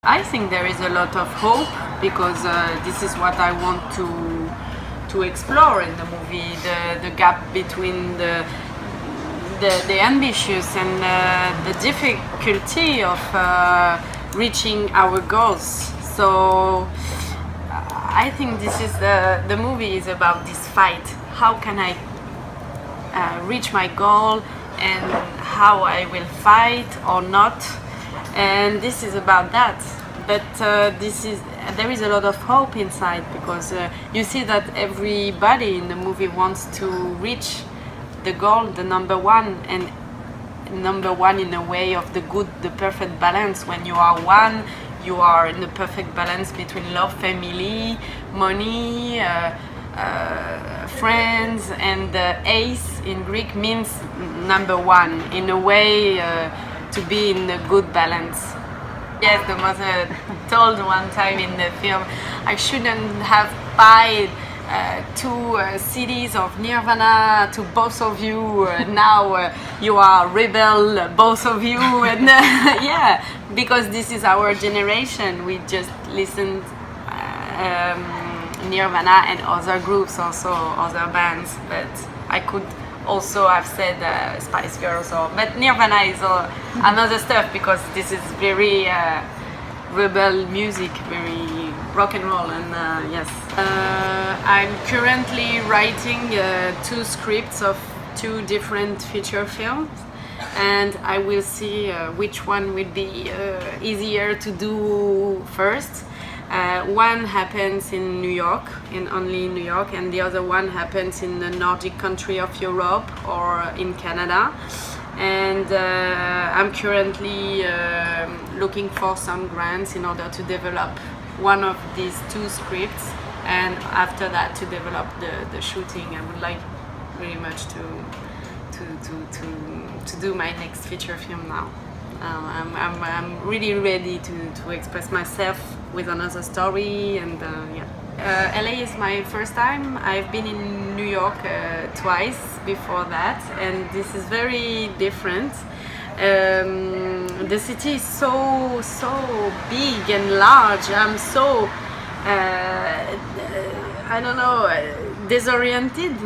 I think there is a lot of hope because this is what I want to explore in the movie, the gap between the ambitious and the difficulty of reaching our goals. So I think this is the movie is about this fight. How can I reach my goal and how I will fight or not? And this is about that, but there is a lot of hope inside because you see that everybody in the movie wants to reach the goal, the number one, and number one in a way of the good, the perfect balance. When you are one, you are in the perfect balance between love, family, money, friends, and eis in Greek means number one in a way. To be in a good balance. Yes, the mother told one time in the film, I shouldn't have bought two CDs of Nirvana to both of you. Now you are rebel, both of you, and yeah, because this is our generation. We just listened Nirvana and other groups, also other bands, but I could also I've said Spice Girls, but Nirvana is another stuff because this is very rebel music, very rock and roll, and yes. I'm currently writing two scripts of two different feature films, and I will see which one will be easier to do first. One happens in New York, only in New York, and the other one happens in the Nordic country of Europe or in Canada. And I'm currently looking for some grants in order to develop one of these two scripts, and after that to develop the shooting. I would like very much to do my next feature film now. I'm really ready to express myself with another story, and yeah. LA is my first time. I've been in New York twice before that, and this is very different. The city is so big and large. I'm so I don't know, disoriented.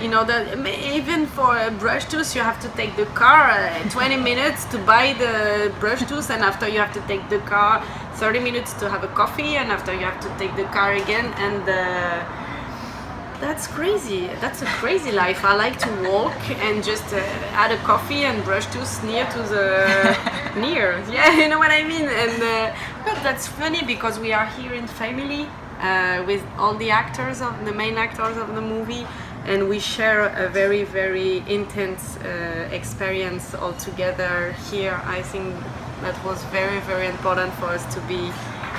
You know that even for a brush tooth you have to take the car 20 minutes to buy the brush tooth, and after you have to take the car 30 minutes to have a coffee, and after you have to take the car again, and that's crazy. That's a crazy life. I like to walk and just add a coffee and brush tooth near to the near. Yeah, you know what I mean. And but that's funny because we are here in family with all the actors of the main actors of the movie, and we share a very intense experience all together here. I think that was very important for us to be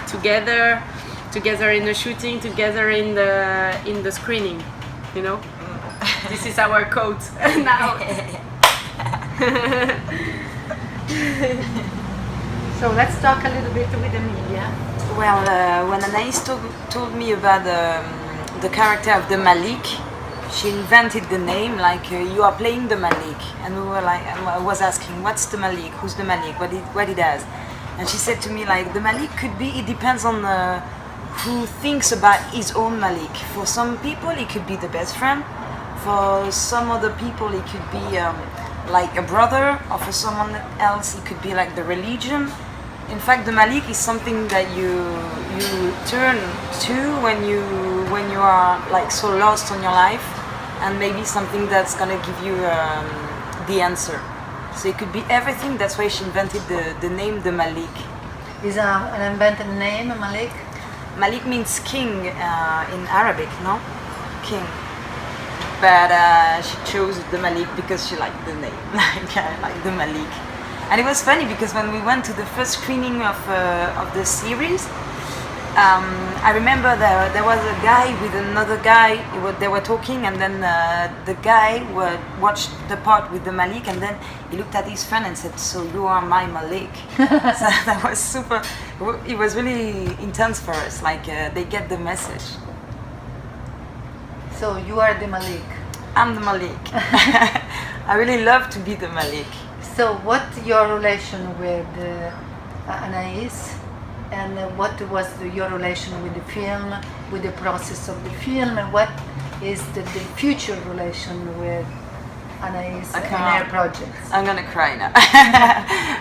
together in the shooting, together in the screening, you know. This is our code now. So let's talk a little bit with Emilia. Well, when Anai told me about the character of the Malik, she invented the name, like you are playing the Malik, and we were like, I was asking, what's the Malik? Who's the Malik? What he does? And she said to me, like, the Malik could be, it depends on who thinks about his own Malik. For some people, it could be the best friend. For some other people, it could be like a brother, or for someone else, it could be like the religion. In fact, the Malik is something that you turn to when you are like so lost on your life, and maybe something that's gonna give you the answer. So it could be everything. That's why she invented the name the Malik. Is an invented name, Malik? Malik means king in Arabic, no? King. But she chose the Malik because she liked the name, like the Malik. And it was funny because when we went to the first screening of the series, I remember there was a guy with another guy. They were talking, and then the guy watched the part with the Malik, and then he looked at his friend and said, "So you are my Malik." So that was super. It was really intense for us. Like they get the message. So you are the Malik. I'm the Malik. I really love to be the Malik. So what's your relation with Anais? and what was your relation with the film, with the process of the film, and what is the future relation with Anai's and her projects? I'm gonna cry now.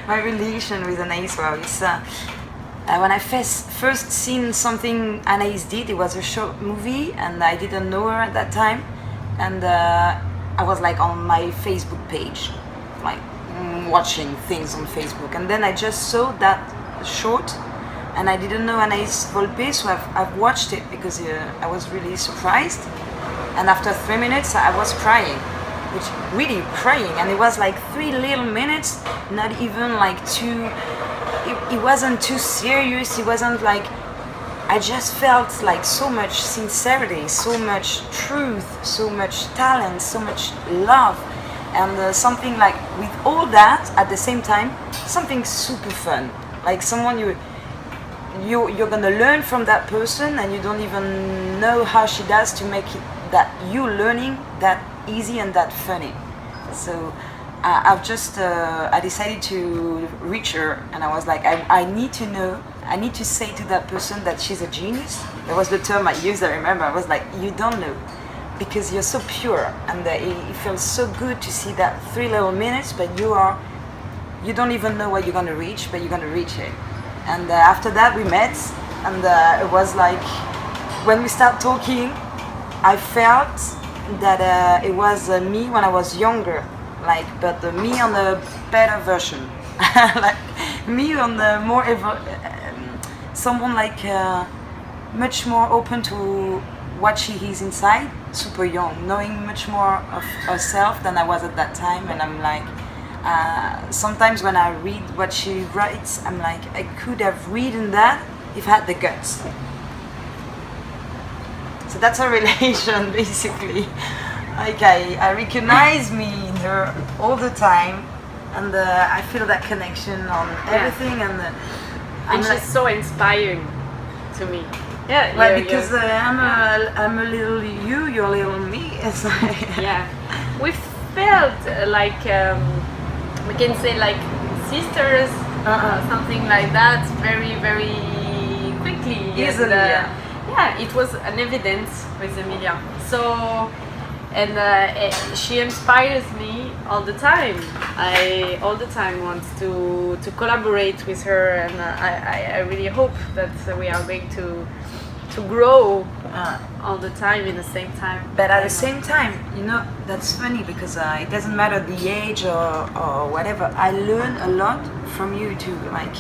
My relation with Anais, well, is when I first seen something Anais did, it was a short movie, and I didn't know her at that time, and I was like on my Facebook page, like watching things on Facebook, and then I just saw that short, and I didn't know Anais Volpe, so I've watched it because I was really surprised, and after 3 minutes I was crying. Which really crying, and it was like 3 little minutes, not even like too, it wasn't too serious, it wasn't like, I just felt like so much sincerity, so much truth, so much talent, so much love, and something like, with all that at the same time, something super fun, like someone you're gonna learn from that person, and you don't even know how she does to make it that you learning that easy and that funny. So I've just I decided to reach her, and I was like, I need to know, I need to say to that person that she's a genius. That was the term I used, I remember. I was like, you don't know, because you're so pure, and it feels so good to see that 3 little minutes, but you don't even know what you're gonna reach, but you're gonna reach it. And after that we met, and it was like, when we start talking, I felt that it was me when I was younger, like, but me on a better version, like me on the more someone like much more open to what she is inside, super young, knowing much more of herself than I was at that time. And I'm like, sometimes when I read what she writes, I'm like, I could have written that if I had the guts. So that's a relation, basically. Like I recognize me in her all the time, and I feel that connection on everything, and she's like, so inspiring to me. Yeah, well, because I'm a little you, you're a little me. It's like yeah, we felt like we can say like sisters, something like that, very very quickly. Easily, yeah, it was an evidence with Emilia. So, and she inspires me all the time. I all the time want to collaborate with her, and I really hope that we are going to grow all the time in the same time. But at the same time, you know, that's funny because it doesn't matter the age or whatever. I learn a lot from you too. Like,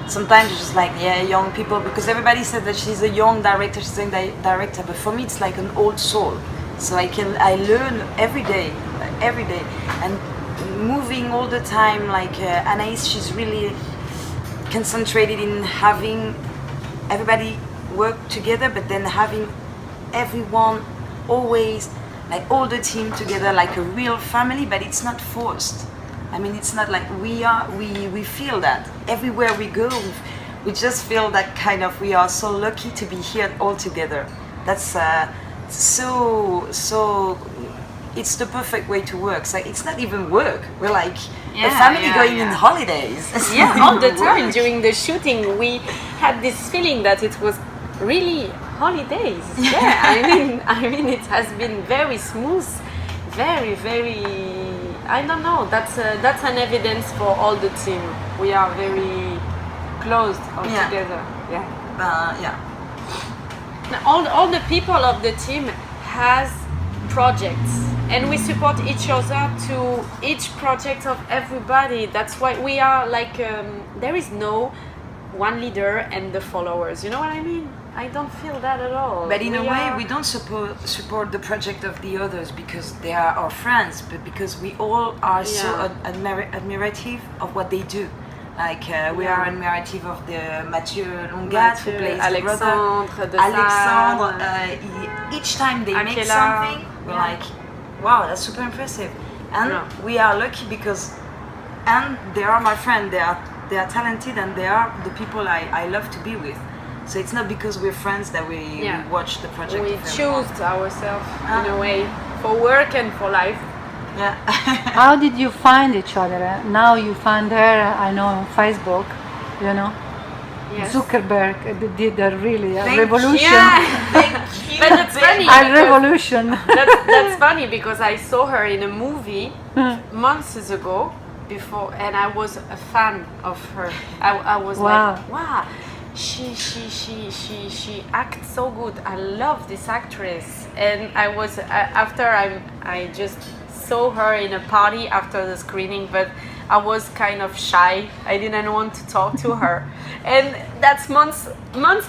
sometimes it's just like, yeah, young people, because everybody said that she's a young director, she's a director, but for me it's like an old soul. So I learn every day, and moving all the time. Like Anais, she's really concentrated in having everybody work together, but then having everyone always, like all the team together, like a real family, but it's not forced. I mean, it's not like we feel that everywhere we go, we just feel that kind of, we are so lucky to be here all together. That's so it's the perfect way to work. So it's not even work. We're like a family going in holidays. Yeah, all the time during the shooting, we had this feeling that it was really holidays. Yeah, I mean, it has been very smooth, very, very. I don't know. That's an evidence for all the team. We are very close all together. Yeah. Yeah. Now, all the people of the team has projects, and we support each other to each project of everybody. That's why we are like there is no one leader and the followers. You know what I mean? I don't feel that at all. But in a way, we don't support the project of the others because they are our friends, but because we all are so admirative of what they do. Like we are admirative of the Mathieu Longat, who plays Alexandre, the Alexandre. Each time they make something, we're like, wow, that's super impressive. And we are lucky because, and they are my friend. They are talented, and they are the people I love to be with. So it's not because we're friends that we watch the project. We choose ourselves in a way for work and for life. Yeah. How did you find each other? Now you find her, I know, on Facebook, you know? Yes. Zuckerberg did a really a Thank revolution. Yeah. But that's funny. A because revolution. that's funny because I saw her in a movie months ago before, and I was a fan of her. I was Wow. like, wow, she acts so good. I love this actress. And I was after I just saw her in a party after the screening, but I was kind of shy. I didn't want to talk to her. And that's months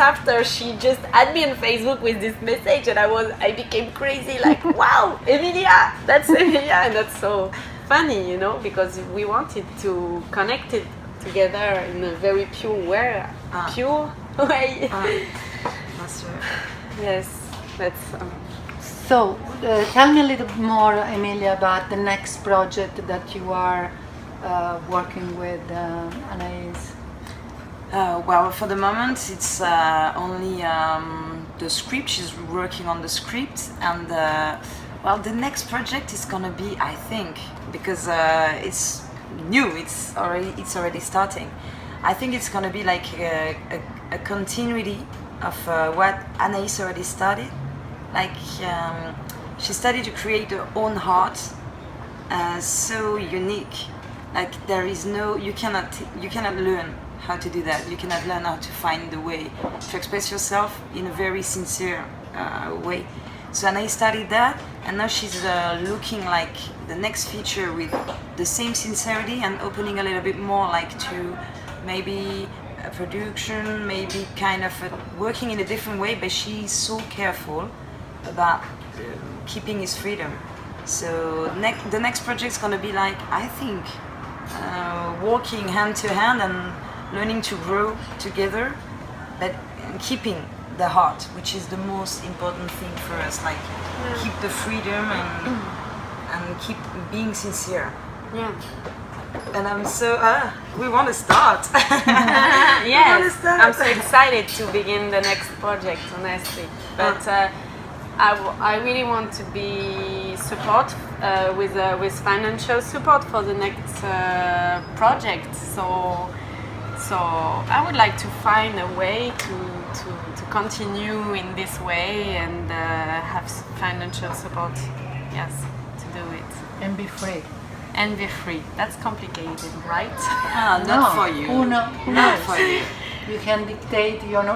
after she just added me on Facebook with this message, and I became crazy, like, wow, Emilia, that's Emilia. And that's so funny, you know, because we wanted to connect it together in a very pure way. That's right. Yes, that's So, tell me a little more, Emilia, about the next project that you are working with Anais. Well, for the moment, it's only the script. She's working on the script, and well, the next project is gonna be, I think, because it's new. It's already starting. I think it's gonna be like a continuity of what Anais already started. Like she started to create her own art, so unique. Like there is no, you cannot learn how to do that. You cannot learn how to find the way to express yourself in a very sincere way. So Anai started that, and now she's looking like the next feature with the same sincerity and opening a little bit more, like to maybe a production, maybe kind of working in a different way. But she's so careful about keeping his freedom. So the next project is gonna be like, I think, walking hand to hand and learning to grow together, but keeping the heart, which is the most important thing for us. Like keep the freedom and keep being sincere. yeah. And I'm so we want to start. Yes, I'm so excited to begin the next project, honestly. But I really want to be support with financial support for the next project. So I would like to find a way to continue in this way and have financial support. Yes, to do it And be free. and be free. That's complicated, right? Not for you. Who Not knows? for you. You can dictate your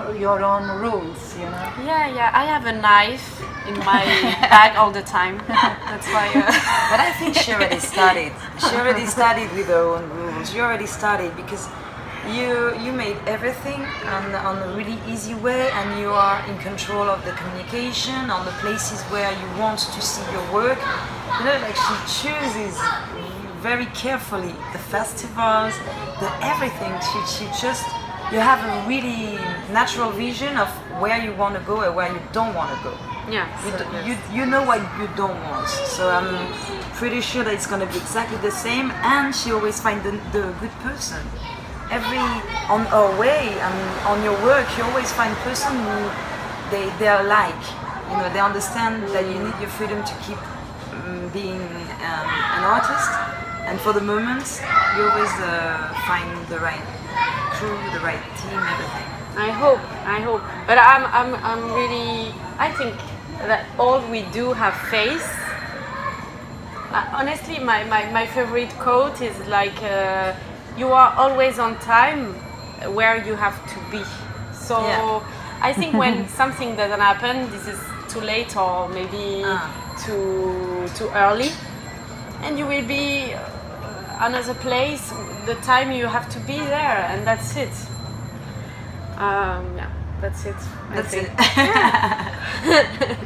own rules, you know. Yeah. I have a knife in my bag all the time. That's why. But I think she already started. She already started with her own rules. You already started because you made everything on a really easy way, and you are in control of the communication on the places where you want to see your work. You know, like she chooses very carefully the festivals, the everything. She just, you have a really natural vision of where you want to go and where you don't want to go. Yeah. You know what you don't want. So I'm pretty sure that it's going to be exactly the same, and she always finds the good person. On her way and on your work, you always find person who they are like, you know, they understand that you need your freedom to keep being an artist, and for the moment you always find the right crew, the right team, everything. I hope. But I'm really. I think that all we do have faith. Honestly, my favorite quote is like, "You are always on time where you have to be." So Yeah. I think when something doesn't happen, this is too late or maybe too early, and you will be another place. The time you have to be there, and that's it. Yeah, that's it. I That's think. it.